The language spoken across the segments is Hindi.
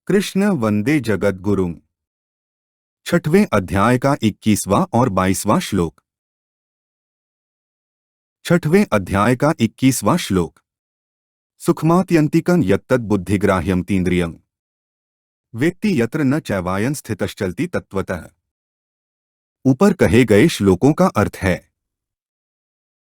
कृष्ण वंदे जगद्गुरुम्। छठवें अध्याय का 21वां और 22वां श्लोक। छठवें अध्याय का 21वां श्लोक। सुखमात्यंतिकं यत्तद् बुद्धिग्राह्यं तीन्द्रियं वेत्ति यत्र न चैवायं स्थितश्चलति तत्वतः। ऊपर कहे गए श्लोकों का अर्थ है,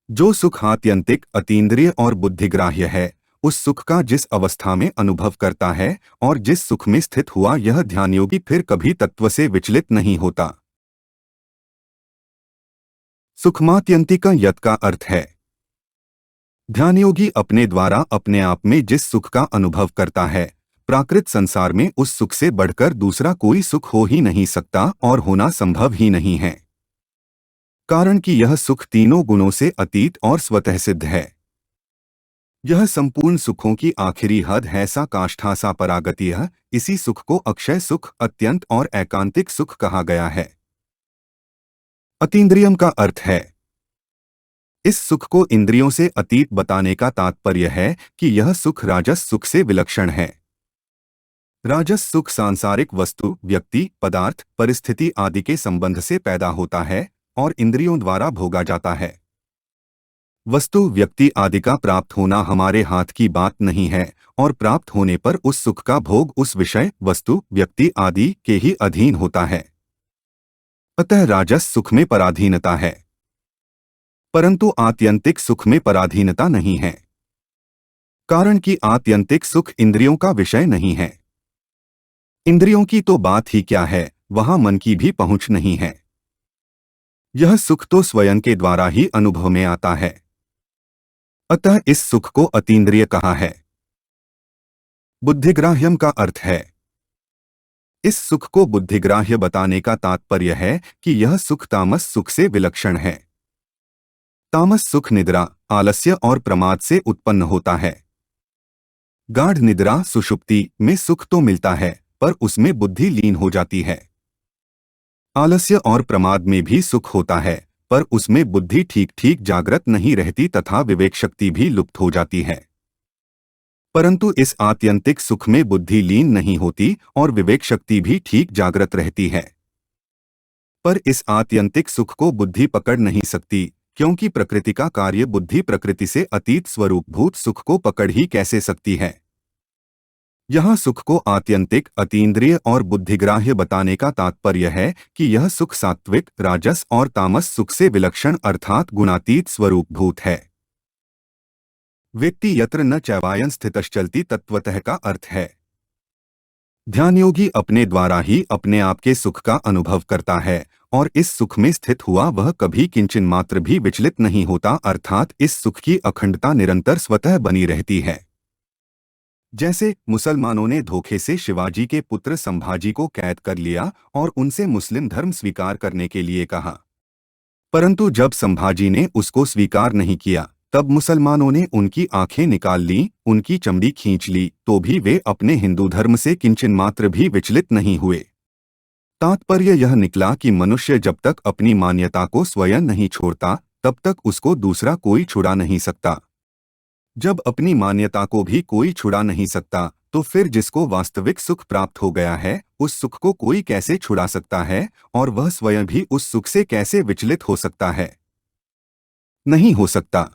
जो सुख आत्यंतिक, अतीन्द्रिय और बुद्धिग्राह्य है, उस सुख का जिस अवस्था में अनुभव करता है और जिस सुख में स्थित हुआ यह ध्यानयोगी फिर कभी तत्व से विचलित नहीं होता। सुखमात्यंतिका यत् का अर्थ है, ध्यानयोगी अपने द्वारा अपने आप में जिस सुख का अनुभव करता है, प्राकृत संसार में उस सुख से बढ़कर दूसरा कोई सुख हो ही नहीं सकता और होना संभव ही नहीं है, कारण कि यह सुख तीनों गुणों से अतीत और स्वतः सिद्ध है। यह संपूर्ण सुखों की आखिरी हद है, सा काष्ठा सा परागतियः। इसी सुख को अक्षय सुख, अत्यंत और एकांतिक सुख कहा गया है। अतीन्द्रियम का अर्थ है, इस सुख को इंद्रियों से अतीत बताने का तात्पर्य है कि यह सुख राजस सुख से विलक्षण है। राजस सुख सांसारिक वस्तु, व्यक्ति, पदार्थ, परिस्थिति आदि के संबंध से पैदा होता है और इंद्रियों द्वारा भोगा जाता है। वस्तु, व्यक्ति आदि का प्राप्त होना हमारे हाथ की बात नहीं है और प्राप्त होने पर उस सुख का भोग उस विषय, वस्तु, व्यक्ति आदि के ही अधीन होता है। अतः राजस सुख में पराधीनता है, परंतु आत्यंतिक सुख में पराधीनता नहीं है, कारण कि आत्यंतिक सुख इंद्रियों का विषय नहीं है। इंद्रियों की तो बात ही क्या है, वहां मन की भी पहुंच नहीं है। यह सुख तो स्वयं के द्वारा ही अनुभव में आता है। अतः इस सुख को अतीन्द्रिय कहा है। बुद्धिग्राह्यम का अर्थ है, इस सुख को बुद्धिग्राह्य बताने का तात्पर्य है कि यह सुख तामस सुख से विलक्षण है। तामस सुख निद्रा, आलस्य और प्रमाद से उत्पन्न होता है। गाढ़ निद्रा, सुषुप्ति में सुख तो मिलता है पर उसमें बुद्धि लीन हो जाती है। आलस्य और प्रमाद में भी सुख होता है पर उसमें बुद्धि ठीक ठीक जागृत नहीं रहती तथा विवेक शक्ति भी लुप्त हो जाती है। परंतु इस आत्यंतिक सुख में बुद्धि लीन नहीं होती और विवेक शक्ति भी ठीक जागृत रहती है। पर इस आत्यंतिक सुख को बुद्धि पकड़ नहीं सकती, क्योंकि प्रकृति का कार्य बुद्धि प्रकृति से अतीत स्वरूपभूत सुख को पकड़ ही कैसे सकती है। यहाँ सुख को आत्यंतिक, अतीन्द्रिय और बुद्धिग्राह्य बताने का तात्पर्य है कि यह सुख सात्विक, राजस और तामस सुख से विलक्षण अर्थात गुणातीत स्वरूपभूत है। वेत्ति यत्र न चैवायं स्थितश्चलति तत्वतः का अर्थ है, ध्यानयोगी अपने द्वारा ही अपने आप के सुख का अनुभव करता है और इस सुख में स्थित हुआ वह कभी किंचन मात्र भी विचलित नहीं होता, अर्थात इस सुख की अखंडता निरंतर स्वतः बनी रहती है। जैसे मुसलमानों ने धोखे से शिवाजी के पुत्र संभाजी को कैद कर लिया और उनसे मुस्लिम धर्म स्वीकार करने के लिए कहा, परंतु जब संभाजी ने उसको स्वीकार नहीं किया तब मुसलमानों ने उनकी आंखें निकाल लीं, उनकी चमड़ी खींच ली, तो भी वे अपने हिंदू धर्म से किंचन मात्र भी विचलित नहीं हुए। तात्पर्य यह निकला कि मनुष्य जब तक अपनी मान्यता को स्वयं नहीं छोड़ता तब तक उसको दूसरा कोई छुड़ा नहीं सकता। जब अपनी मान्यता को भी कोई छुड़ा नहीं सकता तो फिर जिसको वास्तविक सुख प्राप्त हो गया है उस सुख को कोई कैसे छुड़ा सकता है और वह स्वयं भी उस सुख से कैसे विचलित हो सकता है? नहीं हो सकता।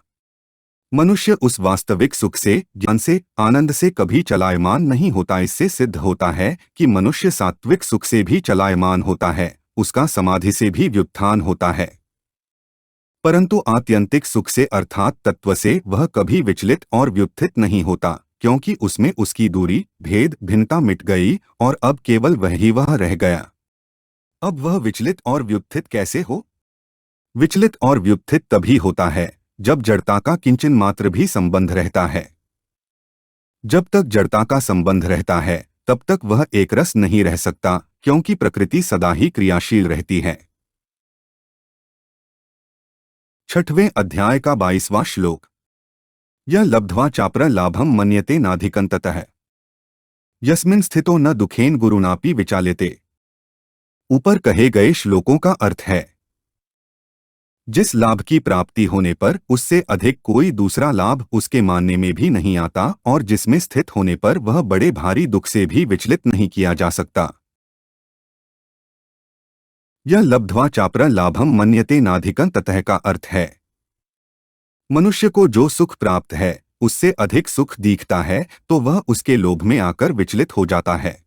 मनुष्य उस वास्तविक सुख से, ज्ञान से, आनंद से कभी चलायमान नहीं होता। इससे सिद्ध होता है कि मनुष्य सात्विक सुख से भी चलायमान होता है, उसका समाधि से भी व्युत्थान होता है, परंतु आत्यंतिक सुख से अर्थात तत्व से वह कभी विचलित और व्युत्थित नहीं होता, क्योंकि उसमें उसकी दूरी, भेद, भिन्नता मिट गई और अब केवल वही वह रह गया। अब वह विचलित और व्युत्थित कैसे हो? विचलित और व्युत्थित तभी होता है जब जड़ता का किंचन मात्र भी संबंध रहता है। जब तक जड़ता का संबंध रहता है तब तक वह एक रस नहीं रह सकता, क्योंकि प्रकृति सदा ही क्रियाशील रहती है। छठवें अध्याय का 22वां श्लोक। यह लब्ध्वा चाप्र लाभम मन्यते नाधिकंततः यस्मिन् स्थितो न दुखेन गुरुनापि विचाल्यते। ऊपर कहे गए श्लोकों का अर्थ है, जिस लाभ की प्राप्ति होने पर उससे अधिक कोई दूसरा लाभ उसके मानने में भी नहीं आता और जिसमें स्थित होने पर वह बड़े भारी दुख से भी विचलित नहीं किया जा सकता। यह लब्ध्वा चाप्र लाभम मन्यते नाधिकं ततः का अर्थ है, मनुष्य को जो सुख प्राप्त है उससे अधिक सुख दिखता है तो वह उसके लोभ में आकर विचलित हो जाता है।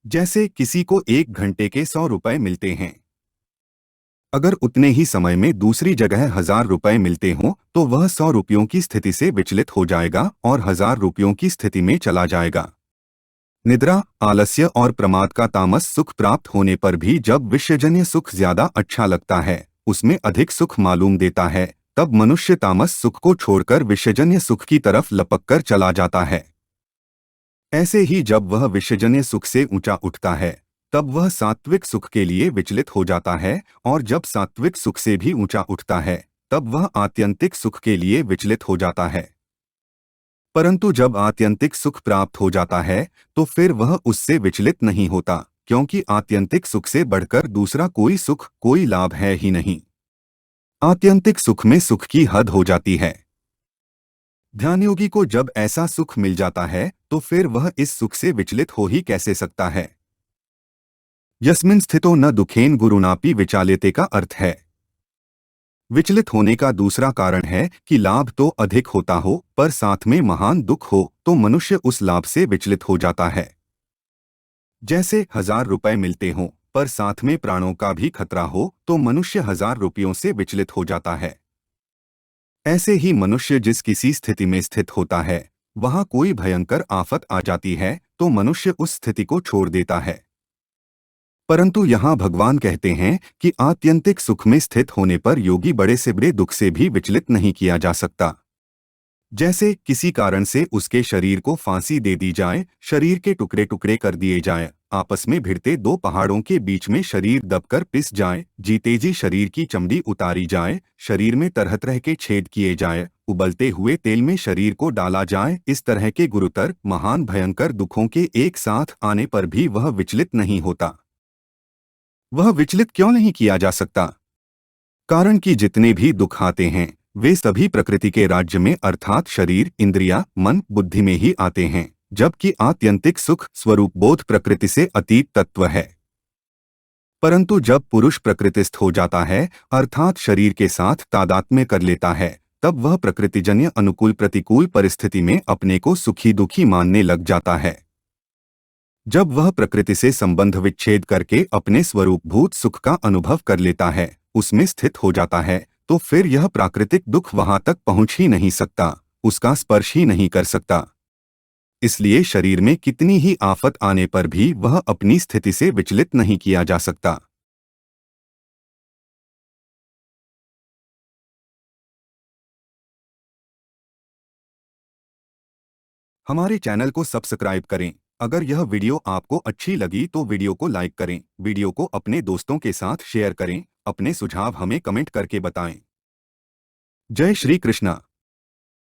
जैसे किसी को 1 घंटे के 100 रुपए मिलते हैं, अगर उतने ही समय में दूसरी जगह 1000 रुपए मिलते हों तो वह 100 रुपयों की स्थिति से विचलित हो जाएगा और 1000 रुपयों की स्थिति में चला जाएगा। निद्रा, आलस्य और प्रमाद का तामस सुख प्राप्त होने पर भी जब विषयजन्य सुख ज्यादा अच्छा लगता है, उसमें अधिक सुख मालूम देता है, तब मनुष्य तामस सुख को छोड़कर विषयजन्य सुख की तरफ लपककर चला जाता है। ऐसे ही जब वह विषयजन्य सुख से ऊंचा उठता है तब वह सात्विक सुख के लिए विचलित हो जाता है और जब सात्विक सुख से भी ऊंचा उठता है तब वह आत्यंतिक सुख के लिए विचलित हो जाता है। परंतु जब आत्यंतिक सुख प्राप्त हो जाता है तो फिर वह उससे विचलित नहीं होता, क्योंकि आत्यंतिक सुख से बढ़कर दूसरा कोई सुख, कोई लाभ है ही नहीं। आत्यंतिक सुख में सुख की हद हो जाती है। ध्यानयोगी को जब ऐसा सुख मिल जाता है तो फिर वह इस सुख से विचलित हो ही कैसे सकता है। यस्मिन् स्थितो न दुखेन गुरुनापि विचाल्यते का अर्थ है, विचलित होने का दूसरा कारण है कि लाभ तो अधिक होता हो पर साथ में महान दुख हो तो मनुष्य उस लाभ से विचलित हो जाता है। जैसे 1000 रुपए मिलते हों पर साथ में प्राणों का भी खतरा हो तो मनुष्य 1000 रुपयों से विचलित हो जाता है। ऐसे ही मनुष्य जिस किसी स्थिति में स्थित होता है वहां कोई भयंकर आफत आ जाती है तो मनुष्य उस स्थिति को छोड़ देता है। परंतु यहाँ भगवान कहते हैं कि आत्यंतिक सुख में स्थित होने पर योगी बड़े से बड़े दुख से भी विचलित नहीं किया जा सकता। जैसे किसी कारण से उसके शरीर को फांसी दे दी जाए, शरीर के टुकड़े टुकड़े कर दिए जाएं, आपस में भिड़ते दो पहाड़ों के बीच में शरीर दबकर पिस जाए, जीते जी शरीर की चमड़ी उतारी जाए, शरीर में तरह तरह के छेद किए जाए, उबलते हुए तेल में शरीर को डाला जाए, इस तरह के गुरुतर महान भयंकर दुखों के एक साथ आने पर भी वह विचलित नहीं होता। वह विचलित क्यों नहीं किया जा सकता? कारण कि जितने भी दुख आते हैं वे सभी प्रकृति के राज्य में अर्थात शरीर, इंद्रिया, मन, बुद्धि में ही आते हैं, जबकि आत्यंतिक सुख स्वरूप बोध प्रकृति से अतीत तत्व है। परंतु जब पुरुष प्रकृतिस्थ हो जाता है अर्थात शरीर के साथ तादात्म्य कर लेता है तब वह प्रकृतिजन्य अनुकूल प्रतिकूल परिस्थिति में अपने को सुखी दुखी मानने लग जाता है। जब वह प्रकृति से संबंध विच्छेद करके अपने स्वरूपभूत सुख का अनुभव कर लेता है, उसमें स्थित हो जाता है, तो फिर यह प्राकृतिक दुख वहां तक पहुंच ही नहीं सकता, उसका स्पर्श ही नहीं कर सकता। इसलिए शरीर में कितनी ही आफत आने पर भी वह अपनी स्थिति से विचलित नहीं किया जा सकता। हमारे चैनल को सब्सक्राइब करें। अगर यह वीडियो आपको अच्छी लगी तो वीडियो को लाइक करें, वीडियो को अपने दोस्तों के साथ शेयर करें, अपने सुझाव हमें कमेंट करके बताएं। जय श्री कृष्णा।